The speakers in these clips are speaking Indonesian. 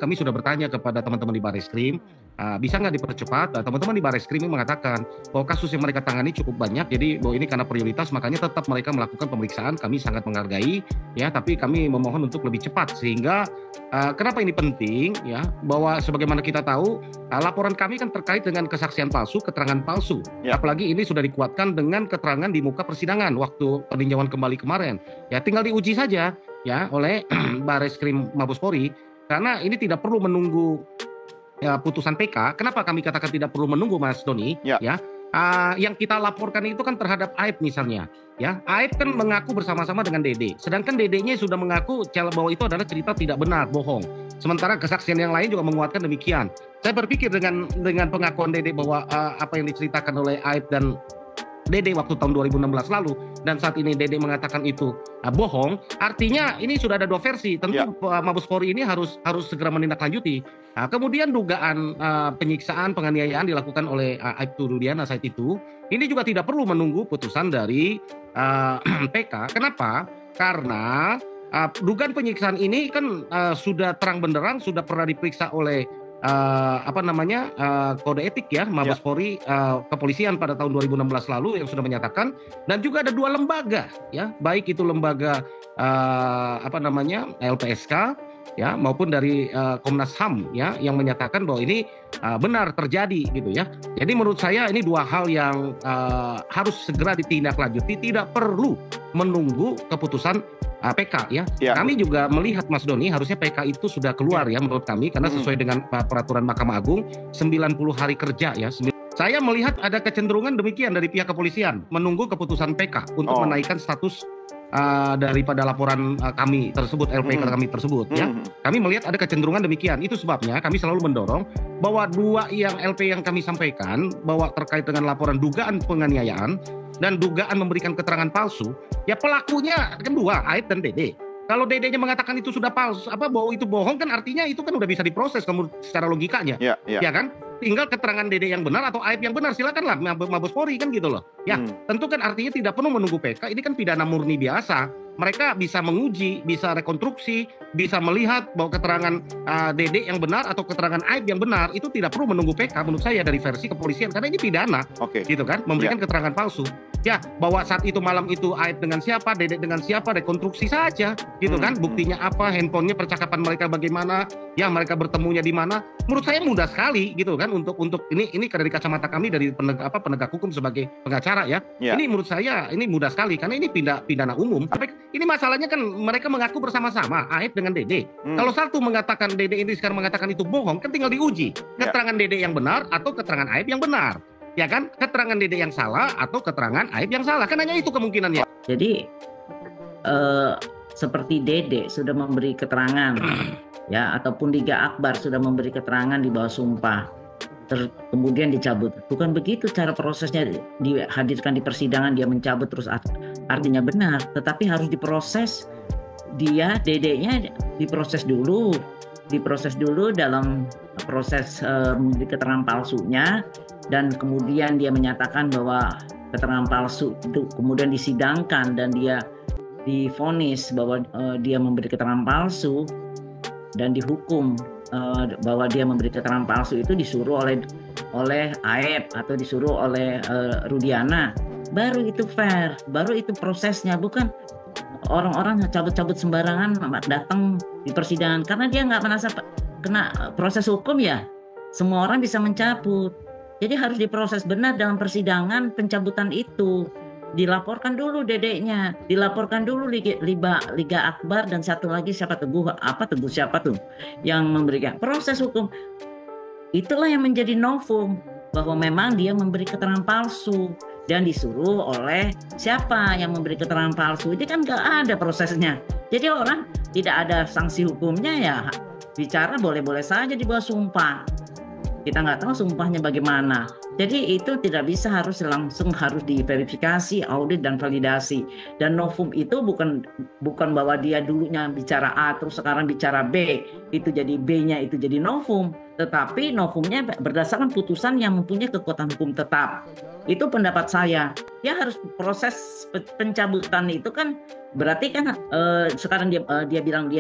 kami sudah bertanya kepada teman-teman di Barreskrim, bisa nggak dipercepat? Teman-teman di Barreskrim mengatakan bahwa kasus yang mereka tangani cukup banyak, jadi bahwa ini karena prioritas, makanya tetap mereka melakukan pemeriksaan. Kami sangat menghargai, ya, tapi kami memohon untuk lebih cepat. Sehingga kenapa ini penting, ya, bahwa sebagaimana kita tahu, laporan kami kan terkait dengan kesaksian palsu, keterangan palsu. Ya. Apalagi ini sudah dikuatkan dengan keterangan di muka persidangan waktu peninjauan kembali kemarin. Ya, tinggal diuji saja, ya, oleh Barreskrim Mabes Polri, karena ini tidak perlu menunggu putusan PK. Kenapa kami katakan tidak perlu menunggu, Mas Doni? Ya. Yang kita laporkan itu kan terhadap Aib misalnya, ya. Aib kan mengaku bersama-sama dengan Dede, sedangkan Dedenya sudah mengaku bahwa itu adalah cerita tidak benar, bohong. Sementara kesaksian yang lain juga menguatkan demikian. Saya berpikir dengan pengakuan Dede bahwa apa yang diceritakan oleh Aib dan Dede waktu tahun 2016 lalu, dan saat ini Dede mengatakan itu bohong, artinya ini sudah ada dua versi. Tentu Mabes Polri ini harus segera menindaklanjuti. Kemudian dugaan penyiksaan, penganiayaan dilakukan oleh Aibtu Rudiana saat itu, ini juga tidak perlu menunggu putusan dari PK. Kenapa? Karena dugaan penyiksaan ini kan sudah terang benderang, sudah pernah diperiksa oleh kode etik, ya, Mabes Polri, kepolisian pada tahun 2016 lalu yang sudah menyatakan, dan juga ada dua lembaga, ya, baik itu lembaga LPSK, ya, maupun dari Komnas HAM, ya, yang menyatakan bahwa ini benar terjadi, gitu, ya. Jadi menurut saya ini dua hal yang harus segera ditindaklanjuti, tidak perlu menunggu keputusan PK, ya. Kami juga melihat, Mas Doni, harusnya PK itu sudah keluar, ya, menurut kami, karena sesuai dengan peraturan Mahkamah Agung 90 hari kerja, ya. Saya melihat ada kecenderungan demikian dari pihak kepolisian, menunggu keputusan PK untuk menaikkan status daripada laporan kami tersebut, LPK kami tersebut, ya. Kami melihat ada kecenderungan demikian. Itu sebabnya kami selalu mendorong bahwa dua yang LP yang kami sampaikan, bahwa terkait dengan laporan dugaan penganiayaan dan dugaan memberikan keterangan palsu, ya, pelakunya kan dua, Aib dan Dede. Kalau Dedenya mengatakan itu sudah palsu, bahwa itu bohong, kan artinya itu kan udah bisa diproses secara logikanya, ya kan? Tinggal keterangan Dede yang benar atau Aib yang benar, silakanlah Mabes Polri, kan gitu loh. Ya, tentu kan artinya tidak perlu menunggu PK. Ini kan pidana murni biasa. Mereka bisa menguji, bisa rekonstruksi, bisa melihat bahwa keterangan Dede yang benar atau keterangan Aib yang benar itu tidak perlu menunggu PK menurut saya dari versi kepolisian, karena ini pidana, gitu kan, memberikan keterangan palsu. Ya, bahwa saat itu malam itu Aib dengan siapa, Dede dengan siapa, rekonstruksi saja, gitu kan, buktinya apa, handphonenya, percakapan mereka bagaimana, ya, mereka bertemunya di mana. Menurut saya mudah sekali, gitu kan, untuk ini dari kacamata kami dari penegak hukum sebagai pengacara, ya. Ini menurut saya ini mudah sekali karena ini pidana umum. Ini masalahnya kan mereka mengaku bersama-sama, Aib dengan Dede. Kalau satu mengatakan Dede ini sekarang mengatakan itu bohong, kan tinggal diuji keterangan Dede yang benar atau keterangan Aib yang benar, ya kan? Keterangan Dede yang salah atau keterangan Aib yang salah, kan hanya itu kemungkinannya. Jadi seperti Dede sudah memberi keterangan, ya, ataupun Liga Akbar sudah memberi keterangan di bawah sumpah, kemudian dicabut. Bukan begitu cara prosesnya, dihadirkan di persidangan dia mencabut terus artinya benar, tetapi harus diproses. Dia Dedenya diproses dulu dalam proses memberi keterangan palsunya, dan kemudian dia menyatakan bahwa keterangan palsu itu kemudian disidangkan dan dia divonis bahwa dia memberi keterangan palsu dan dihukum bahwa dia memberi keterangan palsu, itu disuruh oleh Aib atau disuruh oleh Rudiana. Baru itu fair, baru itu prosesnya, bukan orang-orang cabut-cabut sembarangan datang di persidangan karena dia nggak merasa kena proses hukum, ya. Semua orang bisa mencabut. Jadi harus diproses benar dalam persidangan pencabutan itu. Dilaporkan dulu Dedeknya, dilaporkan dulu Liga Akbar, dan satu lagi siapa, Teguh siapa tuh yang memberikan proses hukum. Itulah yang menjadi novum bahwa memang dia memberi keterangan palsu dan disuruh oleh siapa yang memberi keterangan palsu. Ini kan nggak ada prosesnya. Jadi orang tidak ada sanksi hukumnya, ya bicara boleh-boleh saja di bawah sumpah. Kita nggak tahu sumpahnya bagaimana. Jadi itu tidak bisa harus diverifikasi, audit dan validasi. Dan novum itu bukan bahwa dia dulunya bicara A terus sekarang bicara B, itu jadi B-nya itu jadi novum, tetapi novumnya berdasarkan putusan yang mempunyai kekuatan hukum tetap. Itu pendapat saya. Dia harus proses pencabutan itu kan berarti kan sekarang dia bilang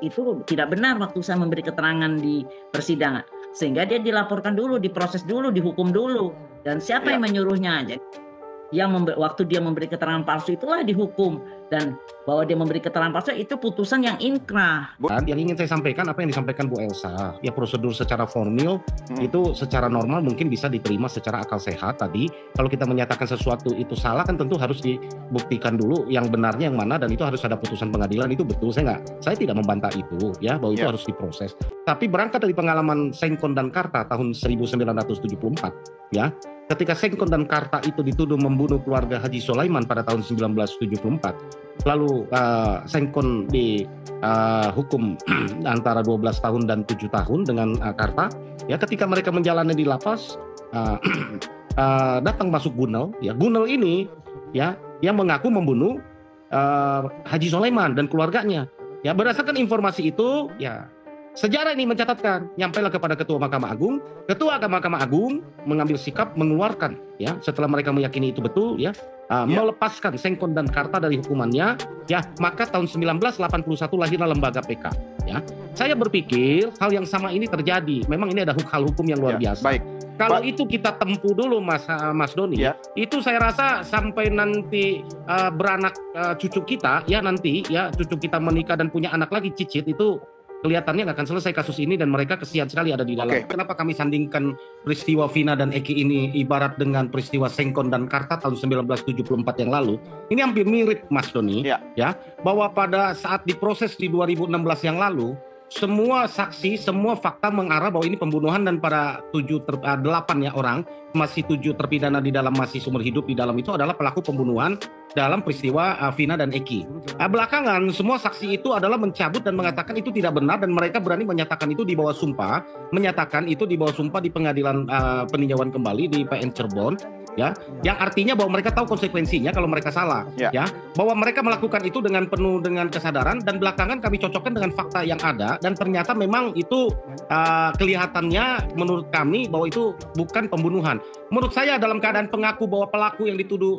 itu tidak benar waktu saya memberi keterangan di persidangan. Sehingga dia dilaporkan dulu, diproses dulu, dihukum dulu. Dan siapa yang menyuruhnya? Jadi, waktu dia memberi keterangan palsu itulah dihukum. Dan bahwa dia memberi keterangan palsu itu putusan yang inkrah. Yang ingin saya sampaikan apa yang disampaikan Bu Elsa. Ya prosedur secara formil itu secara normal mungkin bisa diterima secara akal sehat tadi. Kalau kita menyatakan sesuatu itu salah kan tentu harus dibuktikan dulu yang benarnya yang mana dan itu harus ada putusan pengadilan, itu betul. Saya tidak membantah itu ya bahwa itu harus diproses. Tapi berangkat dari pengalaman Sengkon dan Karta tahun 1974 ya. Ketika Sengkon dan Karta itu dituduh membunuh keluarga Haji Sulaiman pada tahun 1974, lalu Sengkon dihukum antara 12 tahun dan 7 tahun dengan Karta. Ya, ketika mereka menjalani di lapas, datang masuk Gunel. Ya, Gunel ini ya yang mengaku membunuh Haji Sulaiman dan keluarganya. Ya, berdasarkan informasi itu, ya. Sejarah ini mencatatkan, nyampailah kepada Ketua Mahkamah Agung. Ketua Mahkamah Agung mengambil sikap mengeluarkan, ya, setelah mereka meyakini itu betul, ya, melepaskan Sengkon dan Karta dari hukumannya, ya, maka tahun 1981 lahirlah lembaga PK, ya. Saya berpikir hal yang sama ini terjadi. Memang ini ada hal hukum yang luar biasa. Baik. Kalau itu kita tempuh dulu, Mas Doni, itu saya rasa sampai nanti beranak cucu kita, ya nanti, ya cucu kita menikah dan punya anak lagi cicit itu. Kelihatannya nggak akan selesai kasus ini dan mereka kesian sekali ada di dalam. Kenapa kami sandingkan peristiwa Vina dan Eki ini ibarat dengan peristiwa Sengkon dan Karta tahun 1974 yang lalu? Ini hampir mirip, Mas Doni, ya, bahwa pada saat diproses di 2016 yang lalu, semua saksi, semua fakta mengarah bahwa ini pembunuhan dan pada 8 ya orang, masih 7 terpidana di dalam masih seumur hidup di dalam itu adalah pelaku pembunuhan dalam peristiwa Vina dan Eki. Belakangan semua saksi itu adalah mencabut dan mengatakan itu tidak benar dan mereka berani menyatakan itu di bawah sumpah, di pengadilan peninjauan kembali di PN Cirebon, ya, yang artinya bahwa mereka tahu konsekuensinya kalau mereka salah, ya, bahwa mereka melakukan itu dengan penuh dengan kesadaran dan belakangan kami cocokkan dengan fakta yang ada dan ternyata memang itu kelihatannya menurut kami bahwa itu bukan pembunuhan. Menurut saya dalam keadaan pengaku bahwa pelaku yang dituduh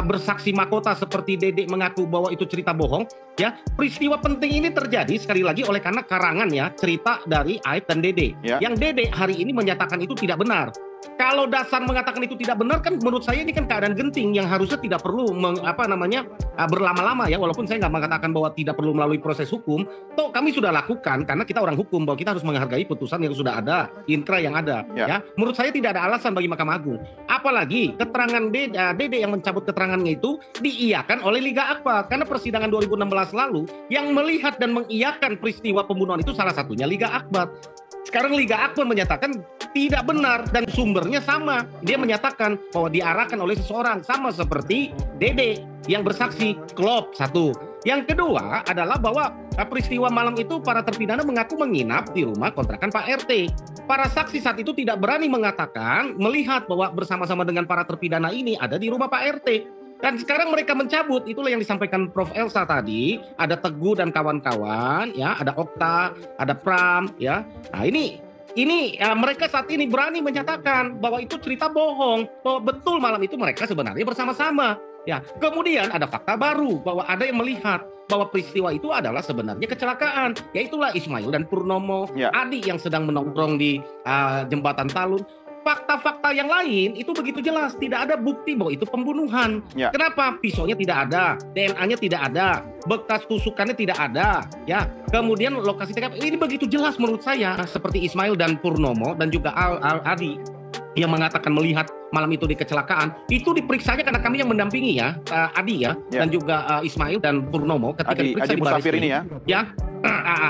bersaksi mahkota seperti Dedek mengaku bahwa itu cerita bohong, ya, peristiwa penting ini terjadi sekali lagi oleh karena karangan, ya, cerita dari Aib dan Dedek, yang Dedek hari ini menyatakan itu tidak benar. Kalau Dasar mengatakan itu tidak benar kan menurut saya ini kan keadaan genting yang harusnya tidak perlu berlama-lama, ya, walaupun saya nggak mengatakan bahwa tidak perlu melalui proses hukum. Toh kami sudah lakukan karena kita orang hukum bahwa kita harus menghargai putusan yang sudah ada, inkrah yang ada, ya. Menurut saya tidak ada alasan bagi Mahkamah Agung. Apalagi keterangan Dede yang mencabut keterangannya itu diiyakan oleh Liga Akbar karena persidangan 2016 lalu yang melihat dan mengiyakan peristiwa pembunuhan itu salah satunya Liga Akbar. Sekarang Liga Akbar menyatakan tidak benar dan sumbernya sama. Dia menyatakan bahwa diarahkan oleh seseorang sama seperti Dede yang bersaksi klop satu. Yang kedua adalah bahwa peristiwa malam itu para terpidana mengaku menginap di rumah kontrakan Pak RT. Para saksi saat itu tidak berani mengatakan melihat bahwa bersama-sama dengan para terpidana ini ada di rumah Pak RT. Dan sekarang mereka mencabut, itulah yang disampaikan Prof. Elsa tadi, ada Teguh dan kawan-kawan, ya, ada Okta, ada Pram, ya. Nah ini mereka saat ini berani menyatakan bahwa itu cerita bohong, bahwa betul malam itu mereka sebenarnya bersama-sama. Ya, kemudian ada fakta baru bahwa ada yang melihat bahwa peristiwa itu adalah sebenarnya kecelakaan, yaitulah Ismail dan Purnomo, adik yang sedang menongkrong di jembatan Talun. Fakta-fakta yang lain itu begitu jelas, tidak ada bukti bahwa itu pembunuhan. Kenapa? Pisaunya tidak ada, DNA-nya tidak ada, bekas tusukannya tidak ada, ya. Kemudian lokasi TKP ini begitu jelas menurut saya, seperti Ismail dan Purnomo dan juga Adi yang mengatakan melihat malam itu di kecelakaan, itu diperiksanya karena kami yang mendampingi, ya, Adi, ya, dan juga Ismail dan Purnomo ketika diperiksa di Baris Krim, ya.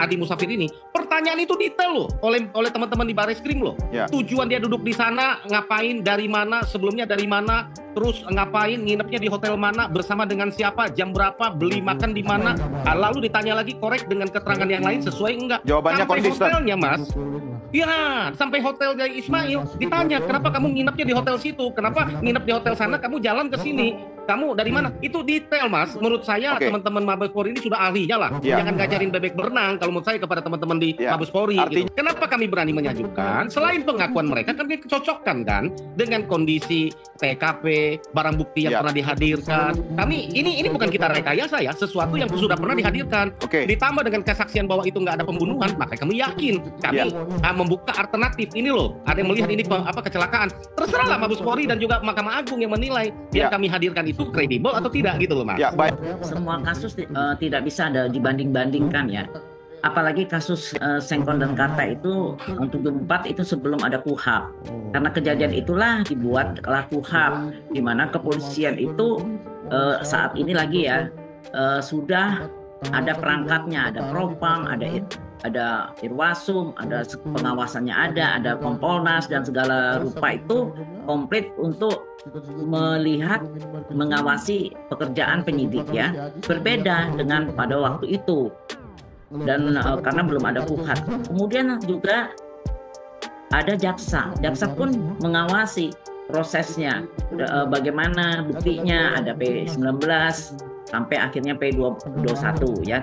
Adi Musafir ini, pertanyaan itu detail loh oleh teman-teman di Baris Krim loh. Tujuan dia duduk di sana, ngapain, dari mana, sebelumnya dari mana, terus ngapain, nginepnya di hotel mana, bersama dengan siapa, jam berapa, beli makan di mana, lalu ditanya lagi korek dengan keterangan yang lain sesuai enggak. Jawabannya sampai konsisten. Hotelnya, Mas, Ya, sampai hotel dari Ismail ditanya, kenapa kamu nginepnya di hotel situ? Kenapa nginep di hotel sana? Kamu jalan ke sini? Kamu dari mana? Itu detail, Mas. Menurut saya teman-teman Mabes Polri ini sudah ahlinya lah. Jangan ngajarin bebek berenang. Kalau menurut saya kepada teman-teman di Mabes Polri. Gitu. Kenapa kami berani menyajukan? Selain pengakuan mereka, kan dicocokkan kan dengan kondisi TKP, barang bukti yang pernah dihadirkan. Kami ini bukan kita rekayasa ya, sesuatu yang sudah pernah dihadirkan. Ditambah dengan kesaksian bahwa itu nggak ada pembunuhan, maka kami yakin kami membuka alternatif. Ini loh, ada yang melihat ini kecelakaan. Terserahlah Mabes Polri dan juga Mahkamah Agung yang menilai yang kami hadirkan itu kredibel atau tidak gitu loh, Mas. Ya, baik. Semua kasus tidak bisa ada dibanding-bandingkan ya. Apalagi kasus Sengkon dan Karta itu 74 itu sebelum ada KUHP. Karena kejadian itulah dibuatlah KUHP, di mana kepolisian itu saat ini lagi ya sudah ada perangkatnya, ada Propam, ada Irwasum, ada pengawasannya, ada Kompolnas dan segala rupa itu komplit untuk melihat, mengawasi pekerjaan penyidik ya. Berbeda dengan pada waktu itu. Dan karena belum ada KUHP. Kemudian juga ada jaksa pun mengawasi prosesnya, bagaimana buktinya, ada P19 sampai akhirnya P21 ya,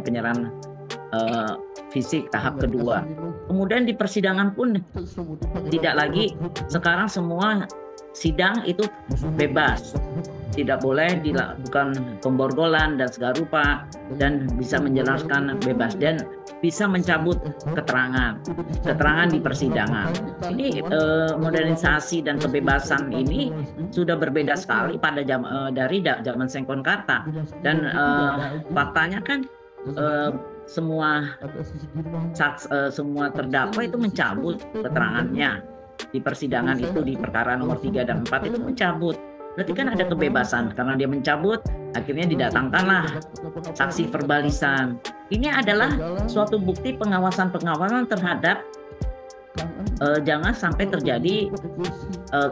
penyerahan fisik tahap kedua. Kemudian di persidangan pun tidak lagi, sekarang semua sidang itu bebas, tidak boleh dilakukan pemborgolan dan segala rupa, dan bisa menjelaskan bebas dan bisa mencabut keterangan di persidangan. Ini modernisasi dan kebebasan ini sudah berbeda sekali pada dari zaman Sengkon Karta, dan faktanya kan semua terdakwa itu mencabut keterangannya di persidangan itu, di perkara nomor 3 dan 4 itu mencabut. Berarti kan ada kebebasan, karena dia mencabut, akhirnya didatangkanlah saksi verbalisan. Ini adalah suatu bukti pengawasan terhadap jangan sampai terjadi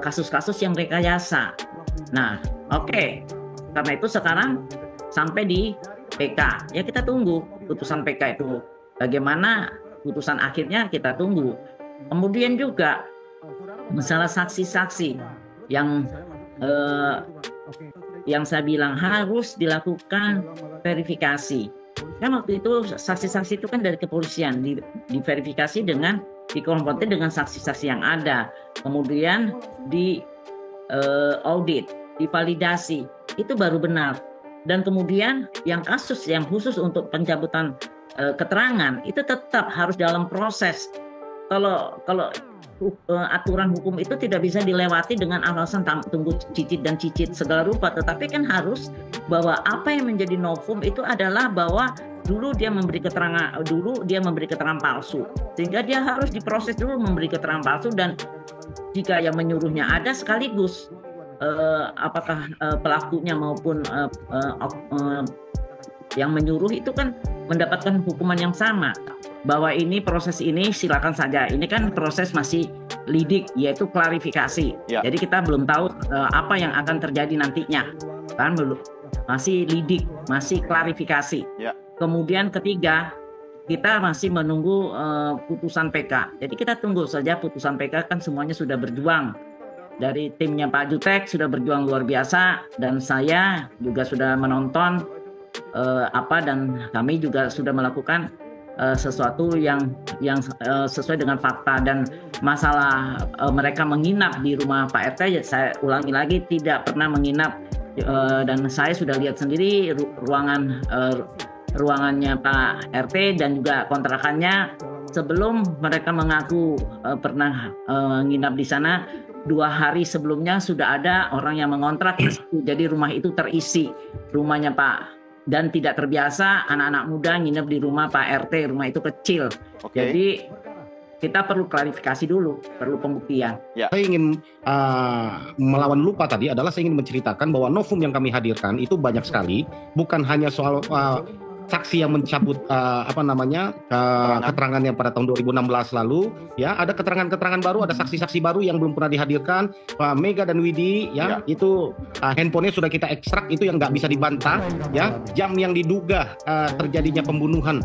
kasus-kasus yang rekayasa. Nah, karena itu sekarang sampai di PK, ya kita tunggu putusan PK itu. Bagaimana putusan akhirnya kita tunggu. Kemudian juga masalah saksi-saksi yang saya bilang harus dilakukan verifikasi. Kan waktu itu saksi-saksi itu kan dari kepolisian diverifikasi dengan dikonfrontir dengan saksi-saksi yang ada, kemudian di audit, divalidasi, itu baru benar. Dan kemudian yang kasus yang khusus untuk pencabutan keterangan itu tetap harus dalam proses. Kalau aturan hukum itu tidak bisa dilewati dengan alasan tunggu cicit dan cicit segala rupa, tetapi kan harus bahwa apa yang menjadi novum itu adalah bahwa dulu dia memberi keterangan palsu, sehingga dia harus diproses dulu memberi keterangan palsu, dan jika yang menyuruhnya ada sekaligus apakah pelakunya maupun yang menyuruh itu kan mendapatkan hukuman yang sama. Bahwa ini proses ini silakan saja. Ini kan proses masih lidik, yaitu klarifikasi. Ya. Jadi kita belum tahu apa yang akan terjadi nantinya. Kan belum, masih lidik, masih klarifikasi. Ya. Kemudian ketiga, kita masih menunggu putusan PK. Jadi kita tunggu saja putusan PK, kan semuanya sudah berjuang. Dari timnya Pak Jutek sudah berjuang luar biasa, dan saya juga sudah menonton dan kami juga sudah melakukan sesuatu yang sesuai dengan fakta. Dan masalah mereka menginap di rumah Pak RT, saya ulangi lagi, tidak pernah menginap, dan saya sudah lihat sendiri ruangannya Pak RT dan juga kontrakannya. Sebelum mereka mengaku pernah menginap di sana, 2 hari sebelumnya sudah ada orang yang mengontrak, jadi rumah itu terisi, rumahnya Pak. Dan tidak terbiasa anak-anak muda nginep di rumah Pak RT, rumah itu kecil. Jadi kita perlu klarifikasi dulu, perlu pembuktian. Ya. Saya ingin melawan lupa tadi adalah saya ingin menceritakan bahwa novum yang kami hadirkan itu banyak sekali, bukan hanya soal saksi yang mencabut keterangannya pada tahun 2016 lalu, ya, ada keterangan-keterangan baru, ada saksi-saksi baru yang belum pernah dihadirkan. Pak Mega dan Widi, itu handphonenya sudah kita ekstrak, itu yang nggak bisa dibantah, ya, jam yang diduga terjadinya pembunuhan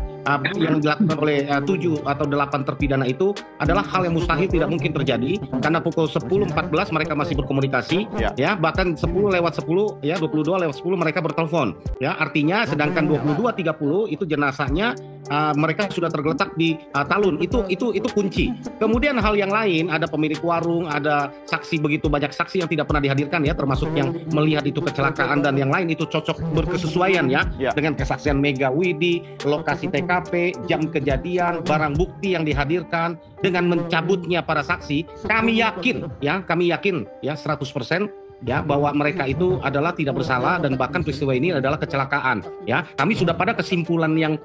yang dilakukan oleh 7 atau 8 terpidana itu adalah hal yang mustahil, tidak mungkin terjadi, karena pukul 10.14 mereka masih berkomunikasi, ya bahkan 10:10 ya 22:10 mereka bertelepon, ya artinya sedangkan 22:30 itu jenazahnya mereka sudah tergeletak di talun. Itu kunci. Kemudian hal yang lain, ada pemilik warung, ada saksi, begitu banyak saksi yang tidak pernah dihadirkan ya, termasuk yang melihat itu kecelakaan dan yang lain, itu cocok berkesesuaian ya dengan kesaksian Mega Widi, lokasi TKP, jam kejadian, barang bukti yang dihadirkan. Dengan mencabutnya para saksi, kami yakin ya 100% ya bahwa mereka itu adalah tidak bersalah, dan bahkan peristiwa ini adalah kecelakaan ya. Kami sudah pada kesimpulan yang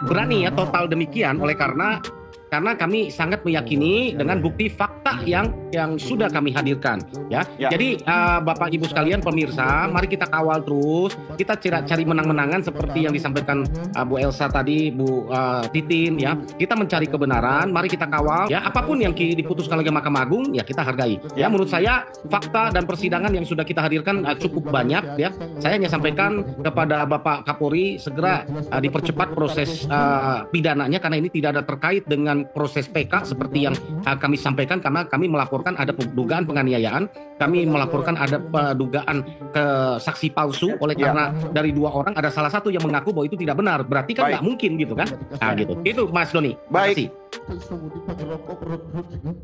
berani ya, total demikian, oleh karena kami sangat meyakini dengan bukti fakta yang sudah kami hadirkan ya. Jadi Bapak Ibu sekalian pemirsa, mari kita kawal terus, kita cari menang-menangan seperti yang disampaikan Bu Elsa tadi, Bu Titin ya. Kita mencari kebenaran, mari kita kawal ya, apapun yang diputuskan oleh Mahkamah Agung ya kita hargai. Ya menurut saya fakta dan persidangan yang sudah kita hadirkan cukup banyak ya. Saya hanya sampaikan kepada Bapak Kapolri segera dipercepat proses pidananya, karena ini tidak ada terkait dengan proses PK seperti yang kami sampaikan, karena kami melaporkan ada dugaan penganiayaan, kami melaporkan ada dugaan saksi palsu, oleh karena dari 2 orang ada salah satu yang mengaku bahwa itu tidak benar, berarti kan nggak mungkin gitu kan. Nah gitu. Itu Mas Doni. Baik. Terima kasih.